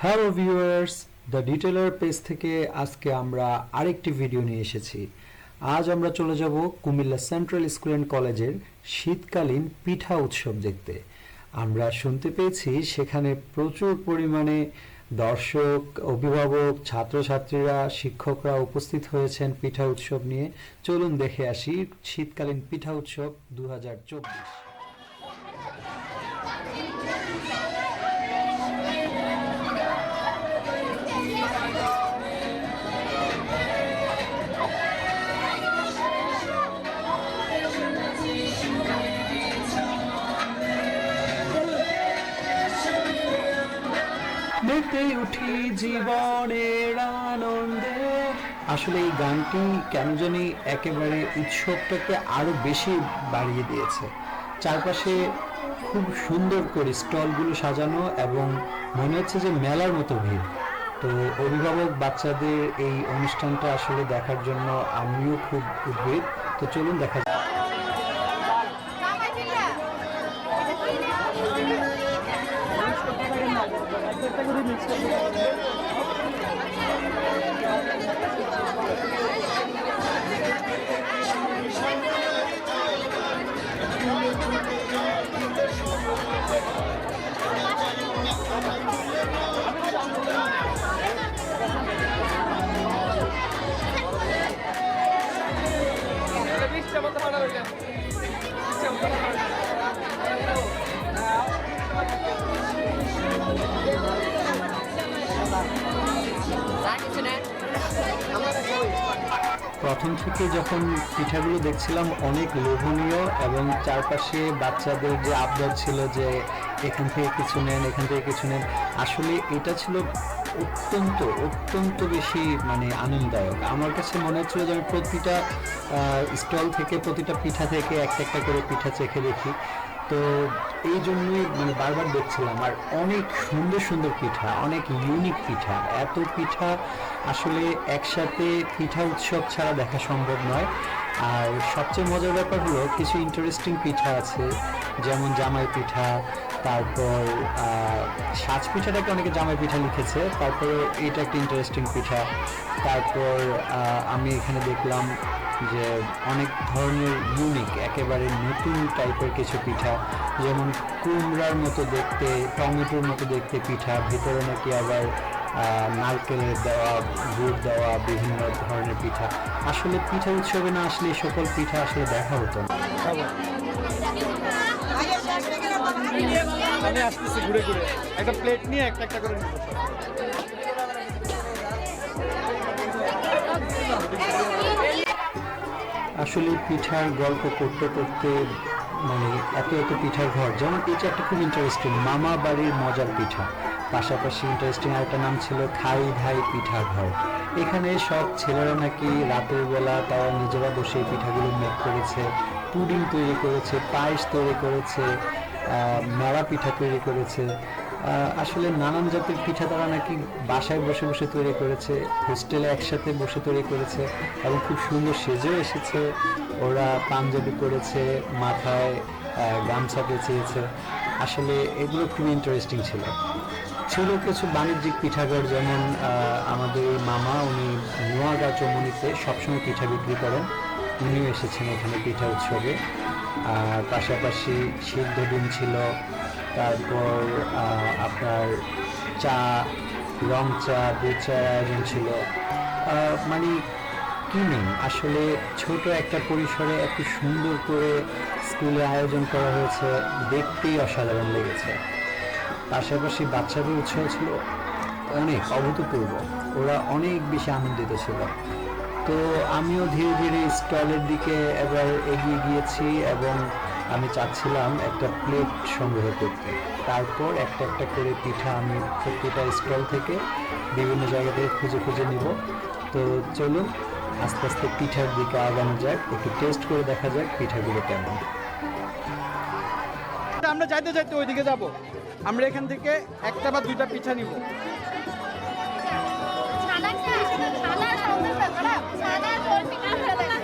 Hello viewers, the ডিটেলার page থেকে আজকে আমরা আরেকটি ভিডিও নিয়ে এসেছি। আজ আমরা চলে যাব কুমিল্লা সেন্ট্রাল স্কুল অ্যান্ড কলেজের শীতকালীন পিঠা উৎসব দেখতে। আমরা শুনতে পেয়েছি সেখানে প্রচুর পরিমাণে দর্শক, অভিভাবক, ছাত্রছাত্রীরা, শিক্ষকরা উপস্থিত হয়েছেন পিঠা উৎসব নিয়ে। চলুন দেখে আসি শীতকালীন পিঠা উৎসব 2024। মেতে উঠি জীবনের আনন্দে। আসলে এই গানটি কেন জানি একেবারে উৎসবটাকে আরো বেশি বাড়িয়ে দিয়েছে। চারপাশে খুব সুন্দর করে স্টলগুলো সাজানো এবং মনে হচ্ছে যে মেলার মতো ভিড়। তো অভিভাবক বাচ্চাদের এই অনুষ্ঠানটা আসলে দেখার জন্য আমিও খুব উদ্গ্রীব। তো চলুন দেখা যাক। প্রথম থেকে যখন পিঠাগুলো দেখছিলাম অনেক লোভনীয়, এবং চারপাশে বাচ্চাদের যে আবদার ছিল যে এখান থেকে কিছু নেন, এখান থেকে কিছু নেন, আসলে এটা ছিল অত্যন্ত অত্যন্ত বেশি আনন্দদায়ক। আমার কাছে মনে হচ্ছিল যে আমি প্রতিটা স্টল থেকে, প্রতিটা পিঠা থেকে একটা একটা করে পিঠা চেখে দেখি। তো এই জন্যই বারবার দেখছিলাম। আর অনেক সুন্দর সুন্দর পিঠা, অনেক ইউনিক পিঠা। এত পিঠা আসলে একসাথে পিঠা উৎসব ছাড়া দেখা সম্ভব নয়। আর সবচেয়ে মজার ব্যাপার হলো কিছু ইন্টারেস্টিং পিঠা আছে, যেমন জামাই পিঠা, তারপর সাজ পিঠাটাকে অনেকে জামাই পিঠা লিখেছে, তারপর এটা একটা ইন্টারেস্টিং পিঠা। তারপর আমি এখানে দেখলাম যে অনেক ধরনের ইউনিক, একেবারে নতুন টাইপের কিছু পিঠা, যেমন কুমড়ার মতো দেখতে, টমেটোর মতো দেখতে পিঠা, ভিতরে নাকি আবার নারকেলের দেওয়া, গুড় দেওয়া বিভিন্ন ধরনের পিঠা। আসলে পিঠা উৎসবে না আসলে এই সকল পিঠা আসলে দেখা হতো না। আমি আসতেছি ঘুরে ঘুরে, একটা প্লেট নিয়ে একটা একটা করে নিব। আসলে পিঠার গল্প করতে করতে এত এত পিঠার ঘর, যেমন এটা একটা খুব ইন্টারেস্টিং, মামা বাড়ির মজার পিঠা। পাশাপাশি ইন্টারেস্টিং আরেকটা নাম ছিল খাই ভাই পিঠা ঘর। এখানে সব ছেলেরা নাকি রাতের বেলা তারা নিজেরা বসে এই পিঠাগুলো মেক করেছে, পুডিং তৈরি করেছে, পায়েস তৈরি করেছে, মেরা পিঠা তৈরি করেছে। আসলে নানান জাতের পিঠা তারা নাকি বাসায় বসে বসে তৈরি করেছে, হোস্টেলে একসাথে বসে তৈরি করেছে, এবং খুব সুন্দর সেজেও এসেছে। ওরা পাঞ্জাবি করেছে, মাথায় গামছা পেঁচিয়েছে। আসলে এগুলো খুবই ইন্টারেস্টিং ছিল। ছিল কিছু বাণিজ্যিক পিঠাঘর, যেমন আমাদের এই মামা, উনি নোয়াগাঁ চমুনিতে সবসময় পিঠা বিক্রি করেন, উনিও এসেছেন এখানে পিঠা উৎসবে। আর পাশাপাশি সিদ্ধ ডিম ছিল, তারপর আপনার চা, রং চা, দুধ চায়ের আয়োজন ছিল। কি নেই, আসলে ছোট একটা পরিসরে এত সুন্দর করে স্কুলে আয়োজন করা হয়েছে, দেখতেই অসাধারণ লেগেছে। পাশাপাশি বাচ্চাদের উৎসাহ ছিল অনেক অভূতপূর্ব, ওরা অনেক বেশি আনন্দিত ছিল। তো আমিও ধীরে ধীরে স্টলের দিকে এবার এগিয়ে গিয়েছি, এবং আমি চাচ্ছিলাম একটা প্লেট সংগ্রহ করতে। তারপর একটা একটা করে পিঠা আমি প্রতিটা স্টল থেকে বিভিন্ন জায়গা থেকে খুঁজে খুঁজে নিব। তো চলুন আস্তে আস্তে পিঠার দিকে আগানো যাক, একটু টেস্ট করে দেখা যাক পিঠাগুলো কেমন। আমরা যাইতে যাইতে ওইদিকে যাব, আমরা এখান থেকে একটা বা দুইটা পিঠা নিব।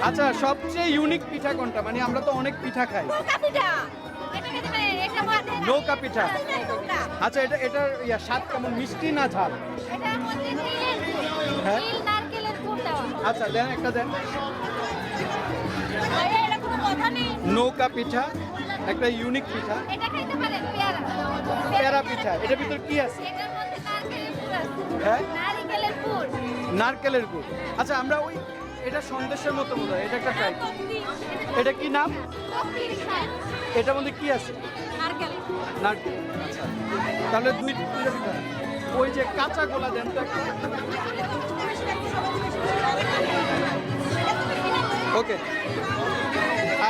আচ্ছা, সবচেয়ে ইউনিক পিঠা কোনটা? আমরা তো অনেক পিঠা খাই। নৌকা পিঠা। আচ্ছা, এটার স্বাদ কেমন, মিষ্টি না ঝাল? হ্যাঁ, আচ্ছা দেন, একটা দেন। নৌকা পিঠা একটা ইউনিক পিঠা। পেয়ারা পিঠা, এটার ভিতর কি আছে? হ্যাঁ, নারকেলের গুড়। আচ্ছা, আমরা ওই এটা সন্দেশের মতো মনে হয়, এটা একটা ট্রাই। এটা কি নাম? এটার মধ্যে কি আছে? নারকেল। আচ্ছা, তাহলে দুইটা পিঠা। ওই যে কাঁচা গোলা দেন তো একটা। ওকে।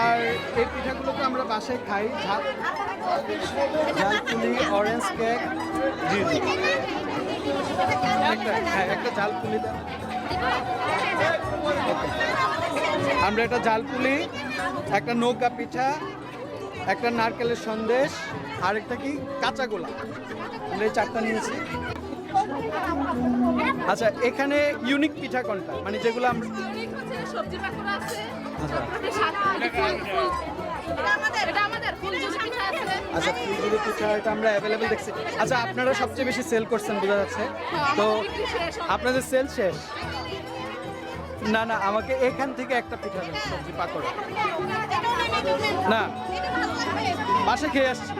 আর এই পিঠাগুলো তো আমরা বাসায় খাই। ঝালপুলি, অরেঞ্জ কেক। জি জি, একটা ঝালপুলি দেন। আমরা একটা ঝালপুলি, একটা নৌকা পিঠা, একটা নারকেলের সন্দেশ, আর একটা কি কাঁচা গোলা। আমরা এই চারটা নিয়েছি। আচ্ছা, এখানে ইউনিক পিঠা কোনটা, মানে যেগুলো আমরা আচ্ছা ফুলঝুরি পিঠা এটা আমরা অ্যাভেলেবেল দেখছি। আচ্ছা, আপনারা সবচেয়ে বেশি সেল করছেন বোঝা যাচ্ছে, তো আপনাদের সেল শেষ? না না, আমাকে এখান থেকে একটা পিঠা দেন, সবজি পাকড়। না, বাসা খেয়ে আসছি।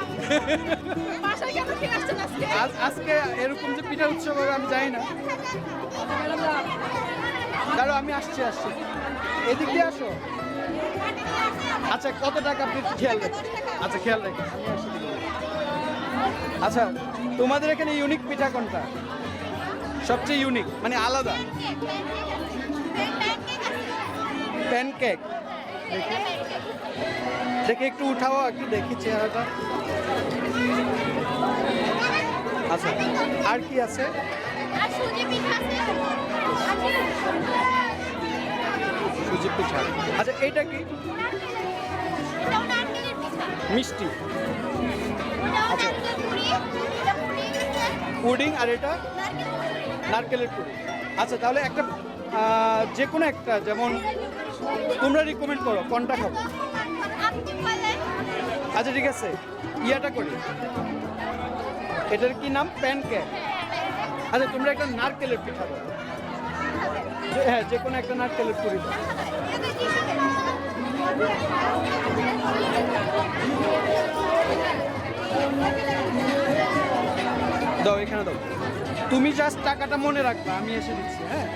আজকে এরকম যে পিঠা উৎসব হবে আমি জানি না। দাঁড়ো, আমি আসছি। এদিক দিয়ে আসো। আচ্ছা, কত টাকা আপনি খেয়াল রাখেন? আচ্ছা, খেয়াল রাখেন। আচ্ছা, তোমাদের এখানে ইউনিক পিঠা কোনটা, সবচেয়ে ইউনিক, মানে আলাদা? প্যানকেক। দেখে একটু উঠাও, একটু দেখি চেহারাটা। আচ্ছা, আর কি আছে? সুজি পিঠা। আচ্ছা, এইটা কি? মিষ্টি। আচ্ছা, পুডিং। আর এটা নারকেলের পুডিং। আচ্ছা, তাহলে একটা যে কোনো একটা, যেমন তোমরা রিকমেন্ড করো কোনটা খাবো। আচ্ছা, ঠিক আছে, ইয়াটা করি। এটার কি নাম? প্যানকেক। আচ্ছা, তোমরা একটা নারকেলের পিঠা দাও। হ্যাঁ, যে কোনো একটা নারকেলের পুরি দাও। দাও, এখানে দাও। তুমি জাস্ট টাকাটা মনে রাখবা, আমি এসে দিচ্ছি। হ্যাঁ।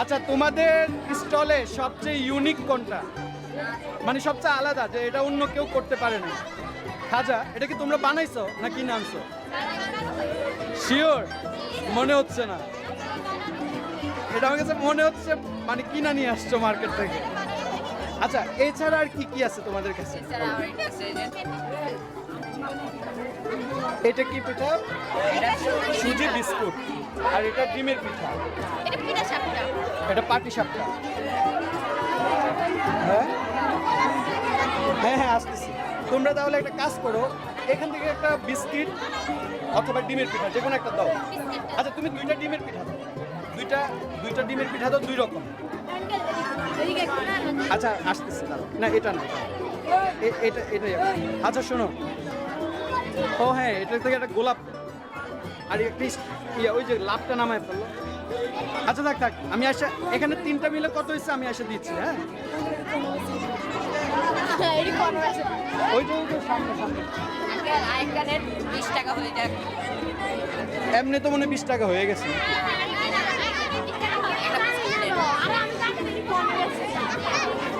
আচ্ছা, তোমাদের স্টলে সবচেয়ে ইউনিক কোনটা, মানে সবচেয়ে আলাদা, যে এটা অন্য কেউ করতে পারে না? খাজা। এটা কি তোমরা বানাইছো না কিনে আনছো? শিওর? মনে হচ্ছে না। এটা আমার কাছে মনে হচ্ছে মানে কিনা নিয়ে আসছো মার্কেট থেকে। আচ্ছা, এছাড়া আর কি কি আছে তোমাদের কাছে? এটা কি পিঠা? সুজি বিস্কুট। আর এটা ডিমের পিঠা। এটা পাটি সাপটা। হ্যাঁ হ্যাঁ হ্যাঁ, আসতেছি। তোমরা তাহলে একটা কাজ করো, এখান থেকে একটা বিস্কিট অথবা ডিমের পিঠা যে কোনো একটা দাও। আচ্ছা, তুমি দুইটা ডিমের পিঠা দাও। দুইটা ডিমের পিঠা দাও, 2 রকম। আচ্ছা, আসতেছি। না, এটা না, এটা। আচ্ছা, শোনো। ও হ্যাঁ, এটা থেকে একটা গোলাপ আর একটা ওই যে লাভটা নামায় ফেললো। আচ্ছা, থাক, আমি আসে এখানে 3টা মিলে কত হয়েছে আমি এসে দিচ্ছি। হ্যাঁ, ওই তো সামনে। এমনি তো মনে 20 টাকা হয়ে গেছে।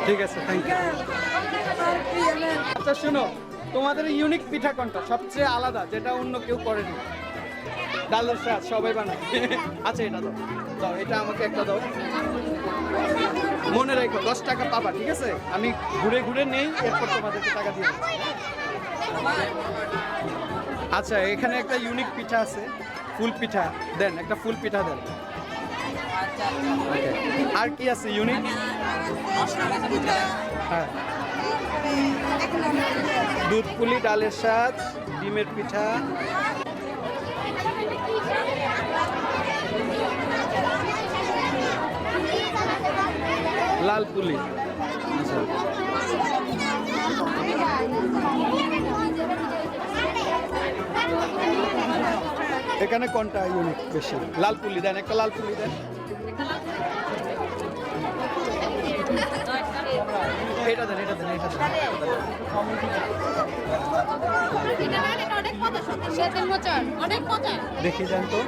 ঠিক আছে, থ্যাংক ইউ। আচ্ছা, শোনো, তোমাদের ইউনিক পিঠা কোনটা, সবচেয়ে আলাদা, যেটা অন্য কেউ করেনি? ডালের স্বাদ, সবাই বানায়। আচ্ছা, এটা দাও, এটা আমাকে একটা দাও। মনে রাখো 10 টাকা পাবা, ঠিক আছে? আমি ঘুরে ঘুরে নেই, এরপর তোমাদেরকে টাকা দিয়ে দিচ্ছি। আচ্ছা, এখানে একটা ইউনিক পিঠা আছে, ফুল পিঠা দেন, একটা ফুল পিঠা দেন। আর কি আছে ইউনিক? হ্যাঁ, দুধ পুলি, ডালের স্বাদ, ডিমের পিঠা। লাল পুলি। আচ্ছা, এখানে কোনটা ইউনিক বেশি? লাল পুলি দেন, একটা লাল পুলি দেন। এটা দেন, এটা দেন, এটা দেন। দেখি দেন তো,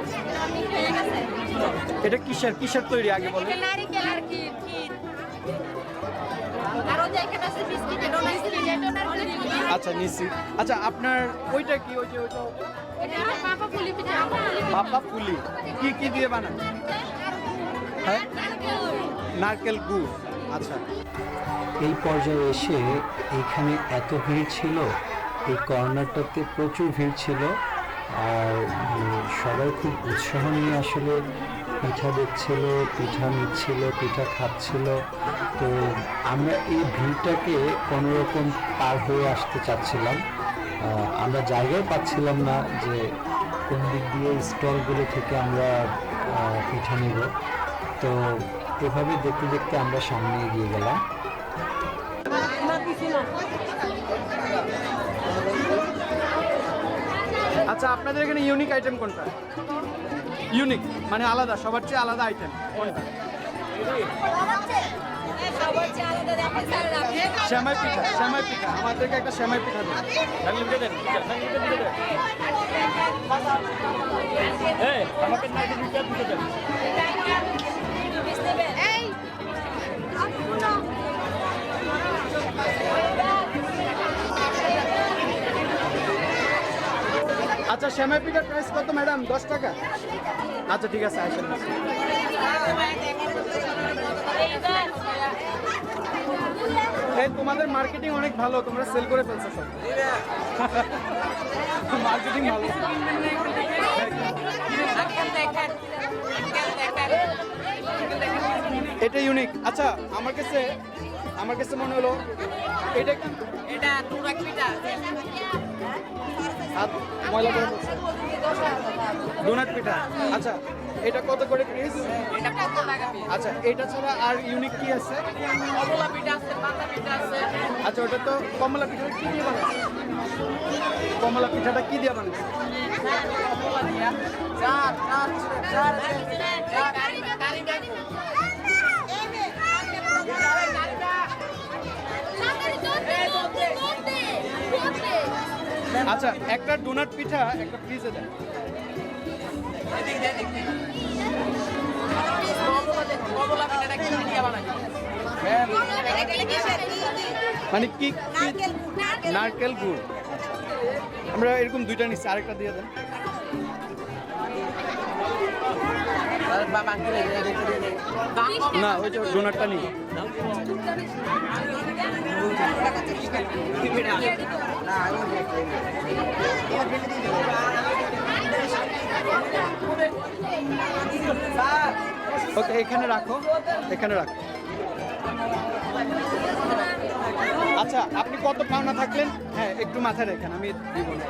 এটা কিসের কিসের তৈরি আগে বলেন। আচ্ছা নিছি। আচ্ছা আপনার ওইটা কি? ওইটা পাপা পুলি কি কি দিয়ে বানান? হ্যাঁ, নারকেল গুড়। আচ্ছা, এই পর্যায়ে এসে এখানে এত ভিড় ছিল, এই কর্নারটাতে প্রচুর ভিড় ছিল। আর সবাই খুব উৎসাহ নিয়ে আসলে পিঠা দেখছিল, পিঠা নিচ্ছিল, পিঠা খাচ্ছিল। তো আমরা এই ভিড়টাকে কোনোরকম পার হয়ে আসতে চাচ্ছিলাম। আমরা জায়গাও পাচ্ছিলাম না যে কোন দিক দিয়ে স্টলগুলো থেকে আমরা পিঠা নেব। তো এভাবে দেখতে দেখতে আমরা সামনে এগিয়ে গেলাম। আচ্ছা আপনাদের এখানে ইউনিক আইটেম কোনটা? ইউনিক মানে আলাদা, সবার চেয়ে আলাদা আইটেম কোনটা? শ্যামাই পিঠা। শ্যামাই পিঠা, আমাদেরকে একটা শ্যামাই পিঠা দিন। আচ্ছা শ্যামাই পিঠার প্রাইস কত ম্যাডাম? 10 টাকা। আচ্ছা ঠিক আছে, আসেন। এই তোমাদের মার্কেটিং অনেক ভালো, তোমরা সেল করে ফেলছো সব। মার্কেটিং ভালো। এটা ইউনিক। আচ্ছা আমার কাছে মনে হলো এটা কি? এটা তুরাক পিঠা। হাত ময়লা করে ফেলছে। ডোনাট পিঠা। আচ্ছা এটা কত করে পিস? এটা 15 টাকা পিস। আচ্ছা এটা ছাড়া আর ইউনিক কি আছে? কমলা পিঠা আছে, পাতা পিঠা আছে। আচ্ছা ওটা তো কমলা পিঠাটা কি দিয়ে বানাচ্ছে? কমলা পিঠাটা কি দিয়ে বানাচ্ছে? কমলা দিয়া চার আচ্ছা একটা ডোনাট পিঠা একটা ফ্রিজে দেন। কমলা পিঠাটা কি দিয়া বানাই? মানে কি? নারকেল গুড়। আমরা এরকম দুইটা নিচ্ছি, আরেকটা দিয়ে দেন। না ওই যে ডোনাটটা নিই। ওকে এখানে রাখো, এখানে রাখো। আচ্ছা আপনি কত পাওনা থাকলেন? হ্যাঁ একটু মাথায় রেখেন, আমি দিব না।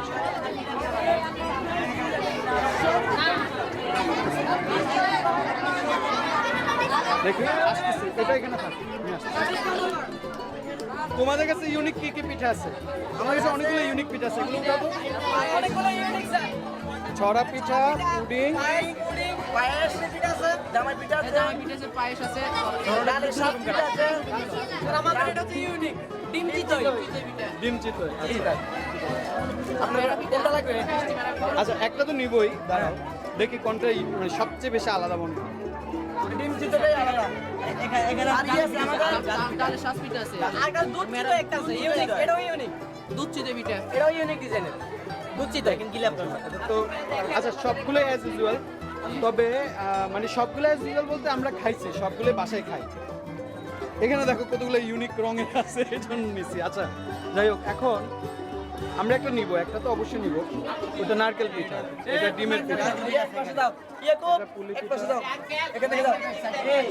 দেখি আসতেছি, এটা এখানে থাক। তোমাদের কাছে ইউনিক কি কি পিঠা আছে? আমার কাছে অনেকগুলো ইউনিক পিঠা আছে। এগুলো উঠাবো। অনেকগুলো ইউনিক স্যার। ছড়া পিঠা, পুডিং, পায়েস পিঠা আছে, জামাই পিঠা আছে, পায়েস আছে, ডালের শাক পিঠা আছে। আর আমাদের এটা হচ্ছে ইউনিক ডিম চিতই পিঠা। ডিম চিতই। আচ্ছা আপনার কোনটা লাগবে? আচ্ছা একটা তো নিবই, দাঁড়াও দেখি কোনটা মানে সবচেয়ে বেশি আলাদা মনে হয়। ডিম চিতইটাই আলাদা। এখানে আর কি আছে আমাদের? ডালের শাক পিঠা আছে। আর দুধ চিতই একটা আছে, ইউনিক, এটাও ইউনিক। দুধ চিতই পিঠা, এটাও ইউনিক ডিজাইনের। দুধ চিতই কিন্তু গিলাপ তো আচ্ছা সবগুলো অ্যাজ ইউজুয়াল, তবে মানে সবগুলো অ্যাজ ইউজুয়াল বলতে আমরা খাইছি, সবগুলো বাসায় খাই। এখানে দেখো কতগুলো ইউনিক রঙের আছে, এই জন্য নিছি। আচ্ছা যাই হোক, এখন আমরা একটা নিব, একটা তো অবশ্যই নিব। ওটা নারকেল পিঠা, এটা ডিমের পিঠা, পাশে দাও। ইয়াকুব এটা পুলি এক পিঠা। পাশে দাও। এখান থেকে দাও। এই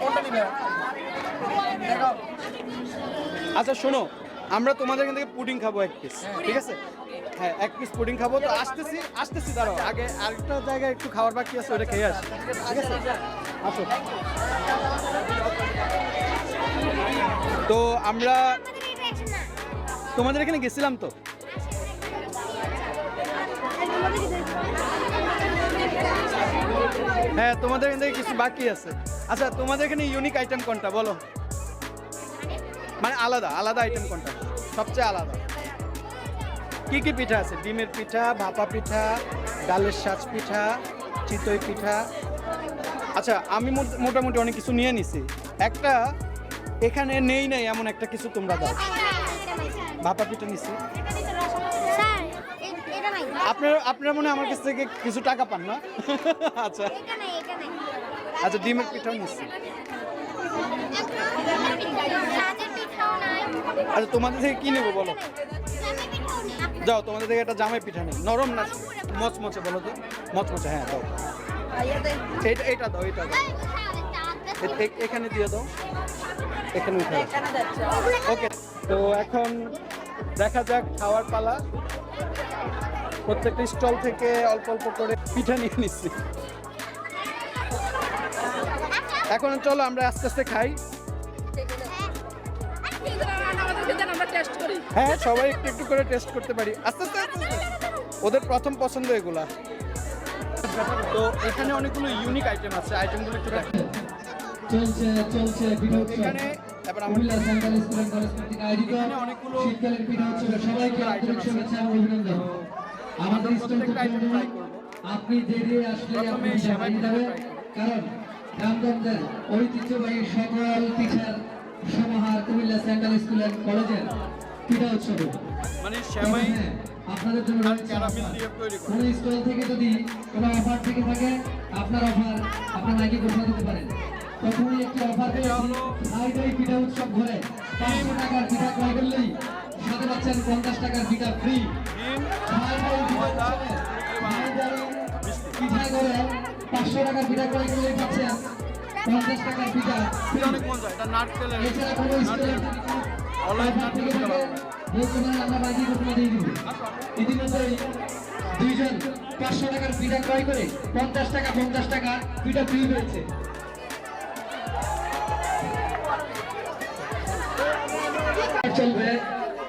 কোনটা নিবে? দেখো। আচ্ছা শোনো, আমরা তোমাদের এখান থেকে পুডিং খাবো 1 পিস, ঠিক আছে? হ্যাঁ 1 পিস পুডিং খাবো। তো আসতেছি দাঁড়াও, আগে আরেকটা জায়গায় একটু খাওয়ার বাকি আছে, ওটা খেয়ে আসি, ঠিক আছে? আসো। তো আমরা তোমাদের এখানে গেছিলাম তো, হ্যাঁ, তোমাদের এখান থেকে কিছু বাকি আছে। আচ্ছা, তোমাদের এখানে ইউনিক আইটেম কোনটা বলো? মানে আলাদা আলাদা আইটেম কোনটা সবচেয়ে আলাদা? কি কি পিঠা আছে? ডিমের পিঠা, ভাপা পিঠা, ডালের সাজ পিঠা, চিতই পিঠা। আচ্ছা, আমি মোটামুটি অনেক কিছু নিয়ে নিছি। একটা এখানে নেই নাই এমন একটা কিছু তোমরা দাও। ভাপা পিঠা নিছি। আপনারা মনে হয় আমার কাছ থেকে কিছু টাকা পান না? আচ্ছা আচ্ছা, ডিমের পিঠাও নিচ্ছি। আচ্ছা, তোমাদের থেকে কি নেবো বলো? যাও, তোমাদের থেকে একটা জামাই পিঠা নেই। নরম না মচমচে বলো তো? মচমচে, হ্যাঁ দাও। এটা দাও, এটা দাও, এখানে দিয়ে দাও, এখানে উঠে। ওকে, তো এখন দেখা যাক খাওয়ার পালা। প্রত্যেকটা স্টল থেকে অল্প অল্প করে পিঠা নিয়ে নিচ্ছি। এখন চলো আমরা আস্তে আস্তে খাই। হ্যাঁ, সবাই একটু একটু করে টেস্ট করতে পারি আস্তে আস্তে আস্তে আস্তে। ওদের প্রথম পছন্দ এগুলা। তো এখানে অনেকগুলো ইউনিক আইটেম আছে, আইটেমগুলো একটু দেখেন। চলছে পিঠা উৎসব। এখানে এবার Comilla central school and college কর্তৃক আয়োজিত অনেকগুলো শীতকালীন পিঠা উৎসবে সবাইকে আন্তরিক শুভেচ্ছা এবং অভিনন্দন। আমাদের স্টল প্রত্যেকটা আইটেম থেকে ট্রাই করবো। আপনি দেরি আসলে প্রথমে আপনি সেমাই জানিয়ে পিঠা যাবে, try করবো। কারণ রামগঞ্জের ঐতিহ্যবাহী সকল পিঠার সমাহার কুমিল্লা সেন্ট্রাল স্কুল অ্যান্ড কলেজের পিঠা উৎসবে। মানে সেমাই হ্যাঁ, আপনাদের জন্য আর রয়েছে ক্যারামেল offer। দিয়ে তৈরি করা। কোনো স্টল থেকে যদি কোনো অফার থেকে থাকে, আপনার অফার আপনার নাকি ঘোষণা দিতে পারেন। প্রথমেই একটি অফার পেয়েছি, হাইডাই পিঠা উৎসব ঘরে 500 টাকার পিঠা ক্রয় করলেই সাথে পাচ্ছেন 50 টাকার পিঠা ফ্রি। ডিম, হাইডাই পিঠা ময়দা, উৎসবে হাইডাই মিষ্টি। পিঠা করে 500 টাকার পিঠা ক্রয় করলেই পাচ্ছেন 50 টাকার পিঠা ফ্রি। এটা অনেক মজা, এটা নারকেলের এছাড়া কোনো স্টলের যদি কোনো অলওয়েজ অফার নারকেল থেকে পিঠা থাকে, বানানো। বলতে পারেন আমরা বাকি ঘোষণা দিয়ে দিব। ইতিমধ্যেই দুইজন 500 টাকার পিঠা ক্রয় করে 50 টাকা পিঠা ফ্রি পেয়েছে। চলবে,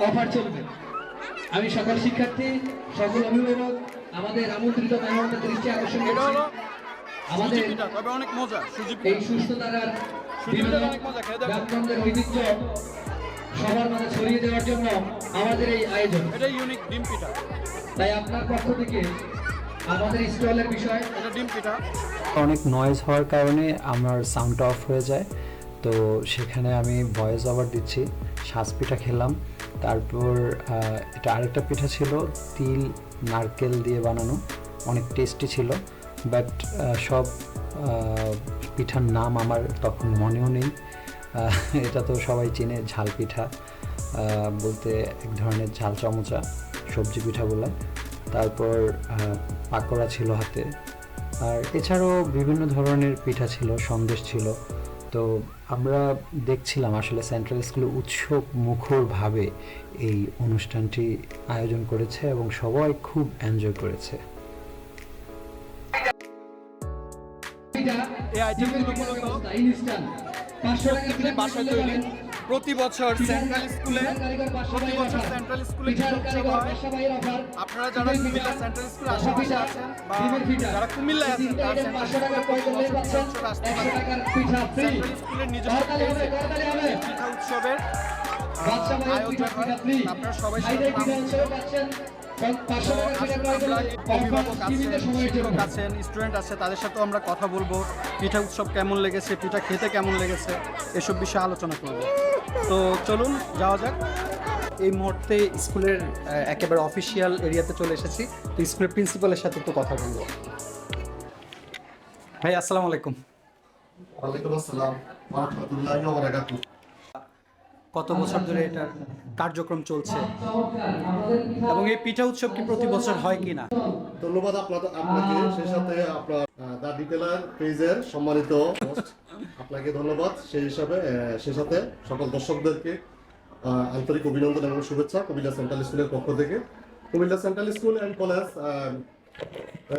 অফার চলবে। আমি সকল শিক্ষার্থী, সকল অভিভাবক, আমাদের আমন্ত্রিত মেহমানদের দৃষ্টি আকর্ষণ এটা করছি, হলো আমাদের সুজি পিঠা, তবে অনেক মজা। সুজি এই পিঠা সুস্থ ধারার সুজি বিভিন্ন পিঠাটা অনেক মজা, খেয়ে দেখো। গ্রামগঞ্জের ঐতিহ্য সবার মাঝে ছড়িয়ে দেওয়ার জন্য আমাদের এই আয়োজন। এটা ইউনিক ডিম পিঠা। তাই আপনার পক্ষ থেকে আমাদের স্টলের বিষয় এটা ডিম পিঠা। অনেক নয়েজ হওয়ার কারণে আমার সাউন্ডটা অফ হয়ে যায়, তো সেখানে আমি ভয়েস ওভার দিচ্ছি। সাজ পিঠা খেলাম, তারপর এটা আরেকটা পিঠা ছিল তিল নারকেল দিয়ে বানানো, অনেক টেস্টি ছিল। বাট সব পিঠার নাম আমার তখন মনেও নেই। এটা তো সবাই চেনে, ঝাল পিঠা বলতে এক ধরনের ঝাল চামচা সবজি পিঠা বলে। তারপর পাকোড়া ছিল হাতে, আর এছাড়াও বিভিন্ন ধরনের পিঠা ছিল, সন্দেশ ছিল। তো আমরা দেখছিলাম আসলে সেন্ট্রাল স্কুলে উৎসব মুখরভাবে এই অনুষ্ঠানটি আয়োজন করেছে এবং সবাই খুব এনজয় করেছে। এই আইটেমগুলো মূলত এগুলি বাসায় তৈরি। প্রতি বছর সেন্ট্রাল স্কুলে পিঠা উৎসব হয়। আপনারা যারা কুমিল্লা সেন্ট্রাল স্কুল আশেপাশে আছেন বা যারা কুমিল্লায় আছেন, তারা সেন্ট্রাল স্কুলে প্রতি বছর পিঠা উৎসবে আসতে পারেন। সেন্ট্রাল স্কুলের নিজস্ব পেজে এই পিঠা উৎসবের আয়োজন হয়। আপনারা সবাই সেটা অভিভাবক আছেন, শিক্ষক আছেন, স্টুডেন্ট আছে, তাদের সাথেও আমরা কথা বলবো। পিঠা উৎসব কেমন লেগেছে, পিঠা খেতে কেমন লেগেছে, এসব বিষয়ে আলোচনা করব। তো চলুন যাওয়া যাক। এই মুহূর্তে স্কুলের একেবারে অফিসিয়াল এরিয়াতে চলে এসেছি। তো স্কুলের প্রিন্সিপালের সাথে একটু কথা বলবো। ভাই, আসসালামু আলাইকুম। ওয়ালাইকুম আসসালাম ওয়া রাহমাতুল্লাহি ওয়া বারাকাতুহু। কত বছর ধরে এটার কার্যক্রম চলছে এবং এই পিঠা উৎসব কি প্রতি বছর হয় কি না? ধন্যবাদ আপনাকে, সেই সাথে আপনার দা ডিটেলার পেজের সম্মানিত হোস্ট, আপনাকে ধন্যবাদ। সেই সাথে সকল দর্শকদেরকে আন্তরিক অভিনন্দন এবং শুভেচ্ছা কুমিল্লা সেন্ট্রাল স্কুলের পক্ষ থেকে। Comilla central school and college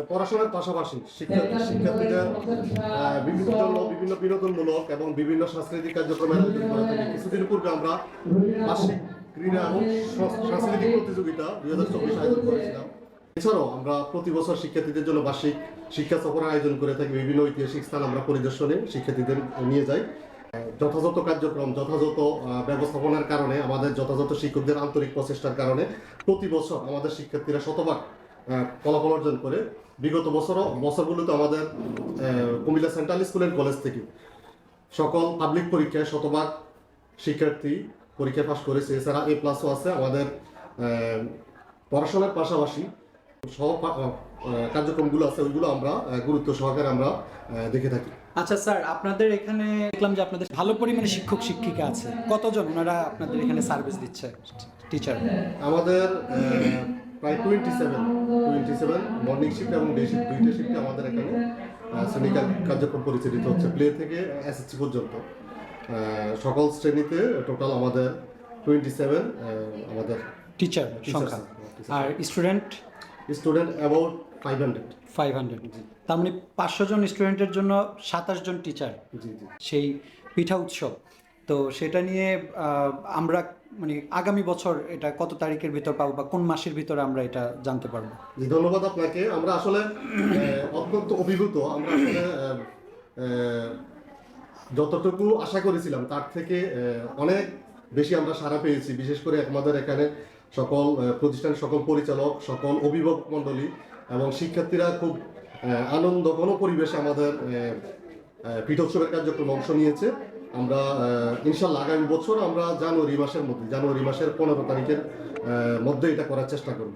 পড়াশোনার পাশাপাশি শিক্ষার্থীদের বিভিন্ন বিনোদনমূলক এবং বিভিন্ন সাংস্কৃতিক কার্যক্রম আয়োজন করে থাকে। কিছুদিন পূর্বে আমরা বার্ষিক ক্রীড়া এবং সাংস্কৃতিক প্রতিযোগিতা 2024 আয়োজন করেছিলাম। এছাড়াও আমরা প্রতি বছর শিক্ষার্থীদের জন্য বার্ষিক শিক্ষা সফরের আয়োজন করে থাকি। বিভিন্ন ঐতিহাসিক স্থান আমরা পরিদর্শনে শিক্ষার্থীদের নিয়ে যাই। যথাযথ কার্যক্রম, যথাযথ ব্যবস্থাপনার কারণে, আমাদের যথাযথ শিক্ষকদের আন্তরিক প্রচেষ্টার কারণে প্রতি বছর আমাদের শিক্ষার্থীরা শতভাগ ফলাফল অর্জন করে। বিগত বছরগুলোতে আমাদের Comilla central school and college থেকে সকল পাবলিক পরীক্ষায় শতভাগ শিক্ষার্থী পরীক্ষা পাস করেছে। এছাড়া A+ও আছে। আমাদের পড়াশোনার পাশাপাশি সব কার্যক্রমগুলো আছে, ওইগুলো আমরা গুরুত্ব সহকারে আমরা দেখে থাকি। আচ্ছা স্যার, আপনাদের এখানে দেখলাম যে আপনাদের ভালো পরিমাণে শিক্ষক শিক্ষিকা আছে। কতজন ওনারা আপনাদের এখানে সার্ভিস দিচ্ছে টিচার? আমাদের প্রায় 27 মর্নিং শিফট এবং ডে শিফট, দুইটা শিফটে আমাদের এখানে শ্রেণী কার্যক্রম পরিচালিত হচ্ছে, প্লে থেকে SSC পর্যন্ত। সকল শ্রেণীতে টোটাল আমাদের 27 আমাদের টিচার সংখ্যা। আর স্টুডেন্ট অ্যাবাউট 500। তার মানে 500 জন স্টুডেন্টের জন্য 27 জন টিচার। জি জি। সেই পিঠা উৎসব, তো সেটা নিয়ে আমরা মানে আগামী বছর এটা কত তারিখের ভিতর পাবো বা কোন মাসের ভিতরে আমরা এটা জানতে পারবো? জি, ধন্যবাদ আপনাকে। আমরা আসলে অত্যন্ত অভিভূত। আমরা আসলে যতটুকু আশা করেছিলাম তার থেকে অনেক বেশি আমরা সাড়া পেয়েছি। বিশেষ করে আমাদের এখানে সকল প্রতিষ্ঠানের সকল পরিচালক, সকল অভিভাবক মণ্ডলী এবং শিক্ষার্থীরা খুব আনন্দঘন পরিবেশে আমাদের পিঠোৎসবের কার্যক্রমে অংশ নিয়েছে। আমরা ইনশাল্লাহ আগামী বছর আমরা জানুয়ারি মাসের 15 তারিখের মধ্যে এটা করার চেষ্টা করব।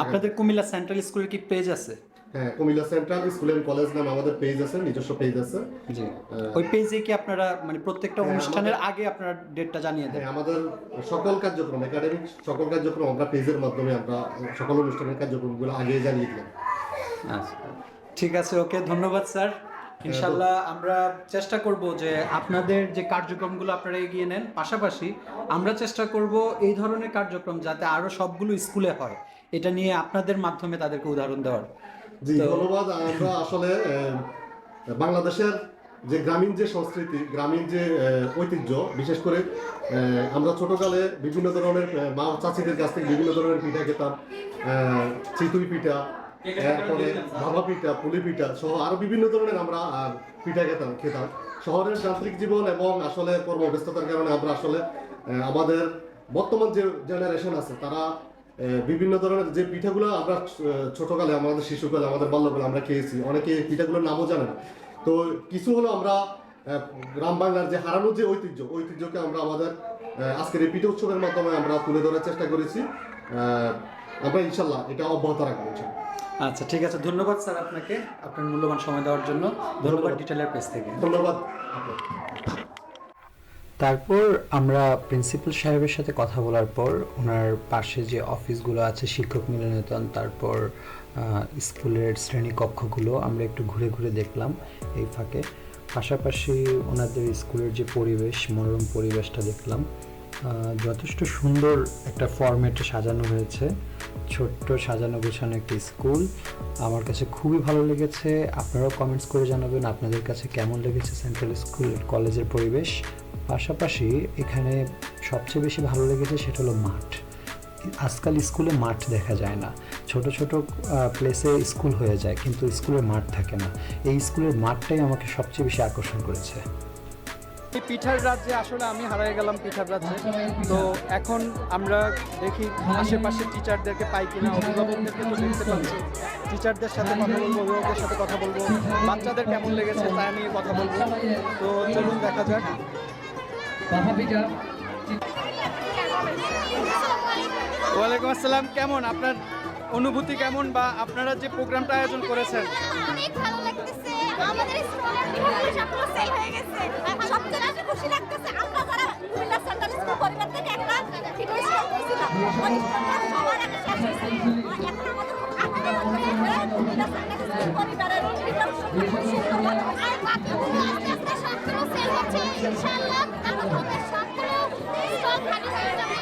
আপনাদের কুমিল্লা সেন্ট্রাল স্কুলের কি পেজ আছে? হ্যাঁ, Comilla central school and college নামে আমাদের পেজ আছে, নিজস্ব পেজ আছে। জি। ওই পেজে কি আপনারা মানে প্রত্যেকটা অনুষ্ঠানের আগে আপনারা ডেটটা জানিয়ে দেন? হ্যাঁ, আমাদের সকল কার্যক্রম, একাডেমিক সকল কার্যক্রম আমরা পেজের মাধ্যমে আমরা সকল অনুষ্ঠানের কার্যক্রমগুলো আগে জানিয়ে দিলাম। আচ্ছা, ঠিক আছে, ওকে, ধন্যবাদ স্যার। ইনশাল্লাহ আমরা চেষ্টা করব যে আপনাদের যে কার্যক্রমগুলো আপনারা এগিয়ে নেন, পাশাপাশি আমরা চেষ্টা করব এই ধরনের কার্যক্রম যাতে আরো সবগুলো স্কুলে হয়, এটা নিয়ে আপনাদের মাধ্যমে তাদেরকে উদাহরণ দেওয়ার। জি, ধন্যবাদ। আমরা আসলে বাংলাদেশের যে গ্রামীণ যে সংস্কৃতি, গ্রামীণ যে ঐতিহ্য, বিশেষ করে আমরা ছোটকালে বিভিন্ন ধরনের মা চাচিদের কাছ থেকে বিভিন্ন ধরনের পিঠা খেতাম। চিতুই পিঠা, তারপরে ভাপা পিঠা, পুলি পিঠা সহ আরো বিভিন্ন ধরনের আমরা পিঠা খেতাম। শহরের যান্ত্রিক জীবন এবং আসলে কর্মব্যস্ততার কারণে আমরা আসলে আমাদের বর্তমান যে জেনারেশন আছে তারা বিভিন্ন ধরনের যে পিঠাগুলো আমরা ছোটকালে, আমাদের শিশুকালে, আমাদের বাল্যকালে আমরা খেয়েছি, অনেকে পিঠাগুলোর নামও জানে না। তো কিছু হলো আমরা গ্রাম বাংলার যে হারানো যে ঐতিহ্যকে আমরা আমাদের আজকের এই পিঠা উৎসবের মাধ্যমে আমরা তুলে ধরার চেষ্টা করেছি। আমরা ইনশাল্লাহ এটা অব্যাহত রাখবো। আচ্ছা, ঠিক আছে, ধন্যবাদ স্যার আপনাকে আপনার মূল্যবান সময় দেওয়ার জন্য। ধন্যবাদ ডিটেলের পেজ থেকে। ধন্যবাদ। তারপর আমরা প্রিন্সিপাল সাহেবের সাথে কথা বলার পর ওনার পাশে যে অফিসগুলো আছে, শিক্ষক মিলনায়তন, তারপর স্কুলের শ্রেণীকক্ষগুলো আমরা একটু ঘুরে ঘুরে দেখলাম এই ফাঁকে। পাশাপাশি ওনাদের স্কুলের যে পরিবেশ, মনোরম পরিবেশটা দেখলাম। যথেষ্ট সুন্দর একটা ফরম্যাটে সাজানো হয়েছে, ছোট্ট সাজানো গোছানো একটি স্কুল। আমার কাছে খুবই ভালো লেগেছে। আপনারাও কমেন্টস করে জানাবেন আপনাদের কাছে কেমন লেগেছে সেন্ট্রাল স্কুল কলেজের পরিবেশ। পাশাপাশি এখানে সবচেয়ে বেশি ভালো লেগেছে সেটা হলো মাঠ। আজকাল স্কুলে মাঠ দেখা যায় না, ছোট ছোট প্লেসে স্কুল হয়ে যায় কিন্তু স্কুলের মাঠ থাকে না। এই স্কুলের মাঠটাই আমাকে সবচেয়ে বেশি আকর্ষণ করেছে। এই পিঠার রাজ্যে আসলে আমি হারিয়ে গেলাম পিঠার রাজ্যে। তো এখন আমরা দেখি আশেপাশে টিচারদেরকে পাই কিনা, অভিভাবকদেরকে তো দেখতে পাচ্ছি। টিচারদের সাথে কথা বলবো, অভিভাবকদের সাথে কথা বলবো, বাচ্চাদের কেমন লেগেছে তা নিয়ে কথা বলবো। তো চলুন দেখা যাক। ওয়ালাইকুম আসসালাম, কেমন আপনার অনুভূতি কেমন, বা আপনারা যে প্রোগ্রামটা আয়োজন করেছেন? অনেক ভালো লাগতেছে। আমাদের স্কুলের পিঠাগুলো সবগুলো সেল হয়ে গেছে। সবচেয়ে বেশি খুশি লাগতেছে আমরা যারা কুমিল্লা সেন্ট্রাল স্কুল পরিবার থেকে একটা পিঠা স্টল দিয়েছিলাম, ওই স্টলটা সবার আগে শেষ হয়েছে। এখন আমাদের খুব আনন্দ হচ্ছে কুমিল্লা সেন্ট্রাল স্কুল পরিবারের পিঠা উৎসবটা খুব সুন্দর। আর বাকিগুলো আস্তে আস্তে সবগুলো সেল হচ্ছে। ইনশাআল্লাহ আরো হবে, সবগুলো স্টল খালি হয়ে যাবে।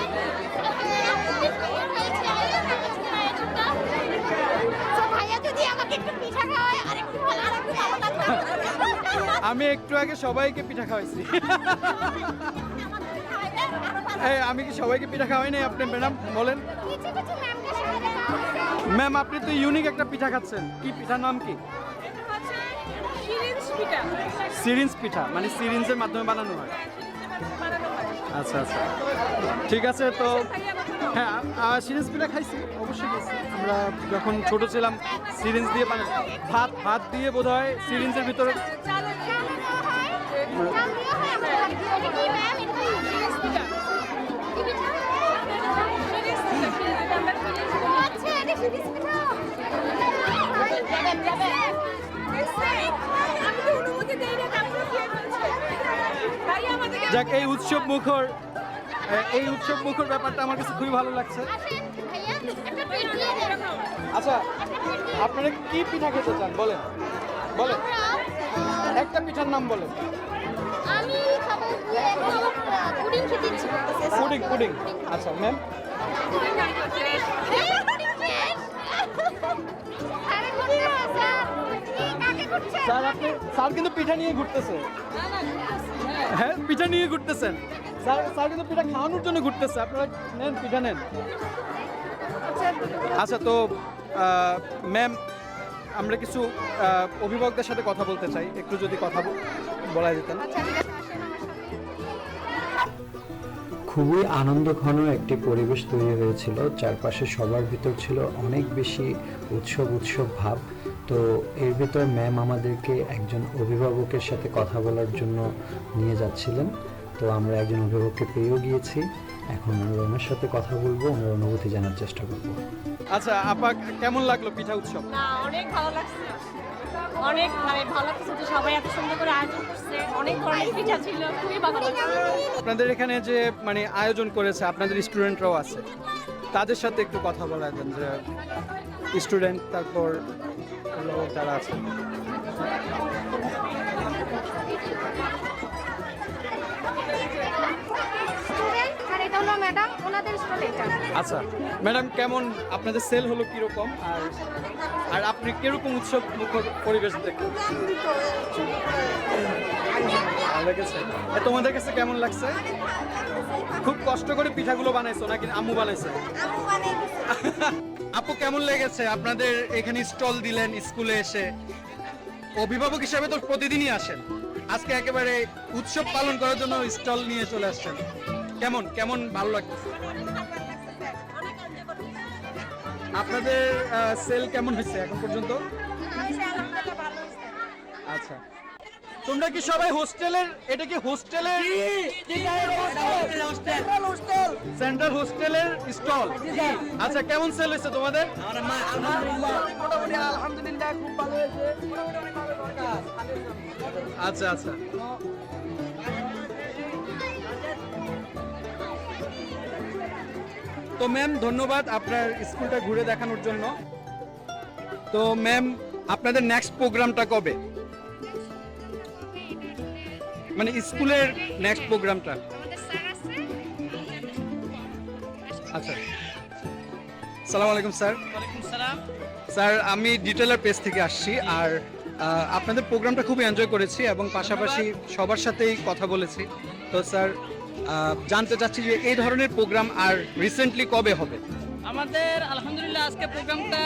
আমি একটু আগে সবাইকে পিঠা খাওয়াইছি। আমি কি সবাইকে পিঠা খাওয়াই নাই? আপনি ম্যাডাম বলেন। ম্যাম আপনি তো ইউনিক একটা পিঠা খাচ্ছেন, কি পিঠার নাম কি? সিরিঞ্জ পিঠা, মানে সিরিঞ্জের মাধ্যমে বানানো হয়। আচ্ছা আচ্ছা, ঠিক আছে। তো হ্যাঁ, সিরিঞ্জ পিঠা খাইছি, অবশ্যই খাইছি। আমরা যখন ছোট ছিলাম সিরিঞ্জ দিয়ে ভাত দিয়ে বোধহয় সিরিঞ্জের ভিতরে যাক, এই উৎসব মুখর ব্যাপারটা আমার কাছে খুবই ভালো লাগছে। আচ্ছা, আপনারা কি পিঠা খেতে চান বলেন বলেন, একটা পিঠার নাম বলেন। আমি খাবো পুডিং খেতে ইচ্ছে করতেছে। পুডিং। আচ্ছা ম্যাম, স্যার কিন্তু পিঠা নিয়ে ঘুরতেছে। হ্যাঁ, পিঠা নিয়ে ঘুরতেছেন স্যার কিন্তু পিঠা খাওয়ানোর জন্য ঘুরতেছে। আপনারা নেন, পিঠা নেন। আচ্ছা, তো ম্যাম, আমরা কিছু অভিভাবকদের সাথে কথা বলতে চাই, একটু যদি কথা বলা যেতেন। খুবই আনন্দঘন একটি পরিবেশ তৈরি হয়েছিল, চারপাশে সবার ভিতর ছিল অনেক বেশি উৎসব ভাব। তো এর ভিতর ম্যাম আমাদেরকে একজন অভিভাবকের সাথে কথা বলার জন্য নিয়ে যাচ্ছিলেন। তো আমরা একজন অভিভাবককে পেয়েও গিয়েছি, এখন আমরা ওনার সাথে কথা বলবো, ওনার অনুভূতি জানার চেষ্টা করব। আচ্ছা আপা, কেমন লাগলো পিঠা উৎসব? না, অনেক ভালো লাগছে, অনেক ভালো লাগছে যে সবাই এত সুন্দর করে আয়োজন করছে, অনেক ধরনের পিঠা ছিল, খুবই ভালো লাগছে। আপনাদের এখানে যে মানে আয়োজন করেছে, আপনাদের স্টুডেন্টরাও আছে, তাদের সাথে একটু কথা বলা দেন, যে স্টুডেন্ট তারপর লোক যারা আছে। ম্যাডাম ওনাদের স্টলে এটা। আচ্ছা ম্যাডাম, কেমন আপনাদের সেল হলো কিরকম, আর আপনি কিরকম উৎসব মুখর পরিবেশ দেখেন? ভালো লেগেছে। তোমাদের কাছে কেমন লাগছে? খুব কষ্ট করে পিঠাগুলো বানাইছো নাকি আম্মু বানাইছে? আপু, কেমন লেগেছে আপনাদের এখানে স্টল দিলেন স্কুলে এসে? অভিভাবক হিসেবে তো প্রতিদিনই আসেন, আজকে একেবারে উৎসব পালন করার জন্য স্টল নিয়ে চলে আসছেন। কেমন ভালো লাগছে? আপনাদের সেল কেমন হয়েছে এখন পর্যন্ত? আচ্ছা, তোমরা কি সবাই হোস্টেলের? এটা কি হোস্টেলের? সেন্ট্রাল হোস্টেলের স্টল। আচ্ছা, কেমন সেল হয়েছে তোমাদের? আলহামদুলিল্লাহ, খুব ভালো হয়েছে। আচ্ছা আচ্ছা, তো ম্যাম ধন্যবাদ আপনার স্কুলটা ঘুরে দেখানোর জন্য। তো ম্যাম, আপনাদের নেক্সট প্রোগ্রামটা কবে, মানে স্কুলের নেক্সট প্রোগ্রামটা? আচ্ছা, আসসালামু আলাইকুম স্যার। স্যার, আমি ডিটেলার পেজ থেকে আসছি, আর আপনাদের প্রোগ্রামটা খুব এনজয় করেছি এবং পাশাপাশি সবার সাথেই কথা বলেছি। তো স্যার, জানতে চাচ্ছি যে এই ধরনের প্রোগ্রাম আর রিসেন্টলি কবে হবে? আমাদের আলহামদুলিল্লাহ আজকে প্রোগ্রামটা,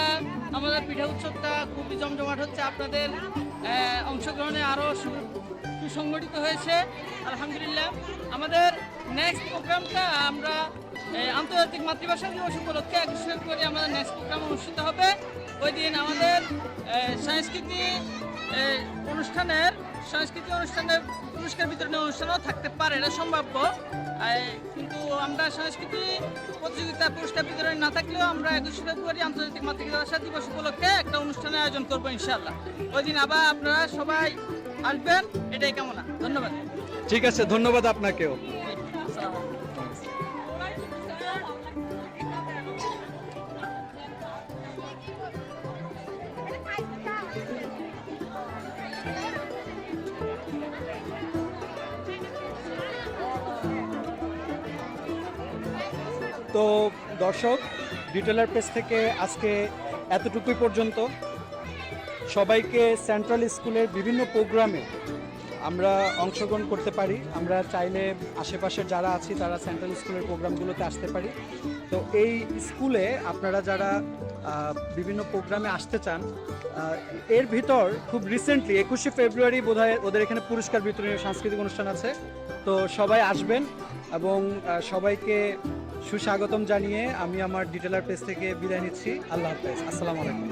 আমাদের পিঠা উৎসবটা খুবই জমজমাট হচ্ছে। আপনাদের অংশগ্রহণে আরও সুসংগঠিত হয়েছে আলহামদুলিল্লাহ। আমাদের নেক্সট প্রোগ্রামটা আমরা আন্তর্জাতিক মাতৃভাষা দিবস উপলক্ষে 21 ফেব্রুয়ারি আমাদের নেক্সট প্রোগ্রাম অনুষ্ঠিত হবে। ওই দিন আমাদের সংস্কৃতি অনুষ্ঠানের পুরস্কার বিতরণী অনুষ্ঠানও থাকতে পারে, এটা সম্ভাব্য। কিন্তু আমরা সংস্কৃতি প্রতিযোগিতা পুরস্কার বিতরণী না থাকলেও আমরা 21 ফেব্রুয়ারি আন্তর্জাতিক মাতৃভাষা দিবস উপলক্ষে একটা অনুষ্ঠানের আয়োজন করবো ইনশাআল্লাহ। ওই দিন আবার আপনারা সবাই আসবেন, এটাই কামনা। ধন্যবাদ। ঠিক আছে, ধন্যবাদ আপনাকেও। তো দর্শক, ডিটেলার পেজ থেকে আজকে এতটুকুই পর্যন্ত। সবাইকে সেন্ট্রাল স্কুলের বিভিন্ন প্রোগ্রামে আমরা অংশগ্রহণ করতে পারি। আমরা চাইলে আশেপাশের যারা আছি তারা সেন্ট্রাল স্কুলের প্রোগ্রামগুলোতে আসতে পারি। তো এই স্কুলে আপনারা যারা বিভিন্ন প্রোগ্রামে আসতে চান, এর ভিতর খুব রিসেন্টলি 21শে ফেব্রুয়ারি বোধহয় ওদের এখানে পুরস্কার বিতরণী সাংস্কৃতিক অনুষ্ঠান আছে। তো সবাই আসবেন এবং সবাইকে সুস্বাগতম জানিয়ে আমি আমার ডিটেলার পেজ থেকে বিদায় নিচ্ছি। আল্লাহ হাফেজ, আসসালামু আলাইকুম।